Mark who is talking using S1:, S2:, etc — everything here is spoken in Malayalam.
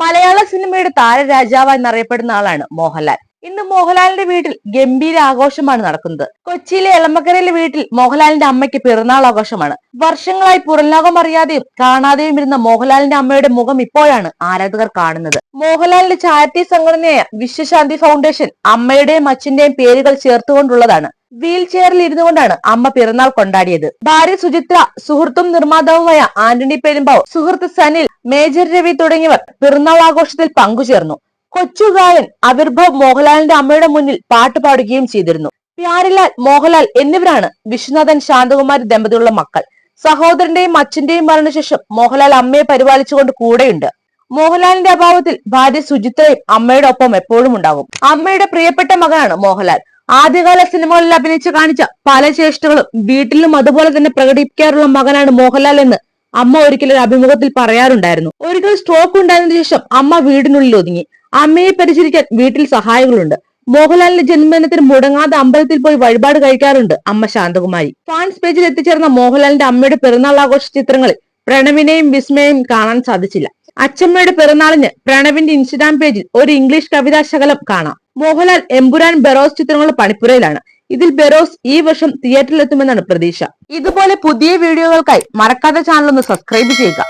S1: മലയാള സിനിമയുടെ താരരാജാവായി എന്നറിയപ്പെടുന്ന ആളാണ് മോഹൻലാൽ. ഇന്ന് മോഹൻലാലിന്റെ വീട്ടിൽ ഗംഭീര ആഘോഷമാണ് നടക്കുന്നത്. കൊച്ചിയിലെ എളമക്കരയിലെ വീട്ടിൽ മോഹൻലാലിന്റെ അമ്മയ്ക്ക് പിറന്നാൾ ആഘോഷമാണ്. വർഷങ്ങളായി പുറംലോകം അറിയാതെയും കാണാതെയും ഇരുന്ന മോഹൻലാലിന്റെ അമ്മയുടെ മുഖം ഇപ്പോഴാണ് ആരാധകർ കാണുന്നത്. മോഹൻലാലിന്റെ ചാരിറ്റി സംഘടനയായ വിശ്വശാന്തി ഫൗണ്ടേഷൻ അമ്മയുടെയും അച്ഛന്റെയും പേരുകൾ ചേർത്തുകൊണ്ടുള്ളതാണ്. വീൽ ചെയറിൽ ഇരുന്നു കൊണ്ടാണ് അമ്മ പിറന്നാൾ കൊണ്ടാടിയത്. ഭാര്യ സുചിത്ര, സുഹൃത്തും നിർമ്മാതാവുമായ ആന്റണി പെരുമ്പാവൂർ, സുഹൃത്ത് സനിൽ, മേജർ രവി തുടങ്ങിയവർ പിറന്നാൾ ആഘോഷത്തിൽ പങ്കുചേർന്നു. കൊച്ചു ഗായൻ അവിർഭവ് മോഹൻലാലിന്റെ അമ്മയുടെ മുന്നിൽ പാട്ട് പാടുകയും ചെയ്തിരുന്നു. പ്യാരിലാൽ, മോഹൻലാൽ എന്നിവരാണ് വിശ്വനാഥൻ ശാന്തകുമാരി ദമ്പതികളുടെ മക്കൾ. സഹോദരന്റെയും അച്ഛന്റെയും മരണശേഷം മോഹൻലാൽ അമ്മയെ പരിപാലിച്ചുകൊണ്ട് കൂടെയുണ്ട്. മോഹൻലാലിന്റെ അഭാവത്തിൽ ഭാര്യ സുചിത്രയും അമ്മയുടെ ഒപ്പം എപ്പോഴും ഉണ്ടാകും. അമ്മയുടെ പ്രിയപ്പെട്ട മകനാണ് മോഹൻലാൽ. ആദ്യകാല സിനിമകളിൽ അഭിനയിച്ച് കാണിച്ച പല ചേഷ്ടകളും വീട്ടിലും അതുപോലെ തന്നെ പ്രകടിപ്പിക്കാറുള്ള മകനാണ് മോഹൻലാൽ എന്ന് അമ്മ ഒരിക്കലും അഭിമുഖത്തിൽ പറയാറുണ്ടായിരുന്നു. ഒരിക്കൽ സ്ട്രോക്ക് ഉണ്ടായതിനു ശേഷം അമ്മ വീടിനുള്ളിൽ ഒതുങ്ങി. അമ്മയെ പരിചരിക്കാൻ വീട്ടിൽ സഹായികളുണ്ട്. മോഹൻലാലിന്റെ ജന്മദിനത്തിന് മുടങ്ങാതെ അമ്പലത്തിൽ പോയി വഴിപാട് കഴിക്കാറുണ്ട് അമ്മ ശാന്തകുമാരി. ഫാൻസ് പേജിൽ എത്തിച്ചേർന്ന മോഹൻലാലിന്റെ അമ്മയുടെ പിറന്നാൾ ആഘോഷ ചിത്രങ്ങളിൽ പ്രണവിനെയും വിസ്മയെയും കാണാൻ സാധിച്ചില്ല. അച്ഛമ്മയുടെ പിറന്നാളിന് പ്രണവിന്റെ ഇൻസ്റ്റഗ്രാം പേജിൽ ഒരു ഇംഗ്ലീഷ് കവിതാ ശകലം കാണാം. മോഹൻലാൽ എമ്പുരാൻ, ബെറോസ് ചിത്രങ്ങളുടെ പണിപ്പുരയിലാണ്. ഇതിൽ ബെറോസ് ഈ വർഷം തിയേറ്ററിൽ എത്തുമെന്നാണ് പ്രതീക്ഷ. ഇതുപോലെ പുതിയ വീഡിയോകൾക്കായി മറക്കാതെ ചാനൽ ഒന്ന് സബ്സ്ക്രൈബ് ചെയ്യുക.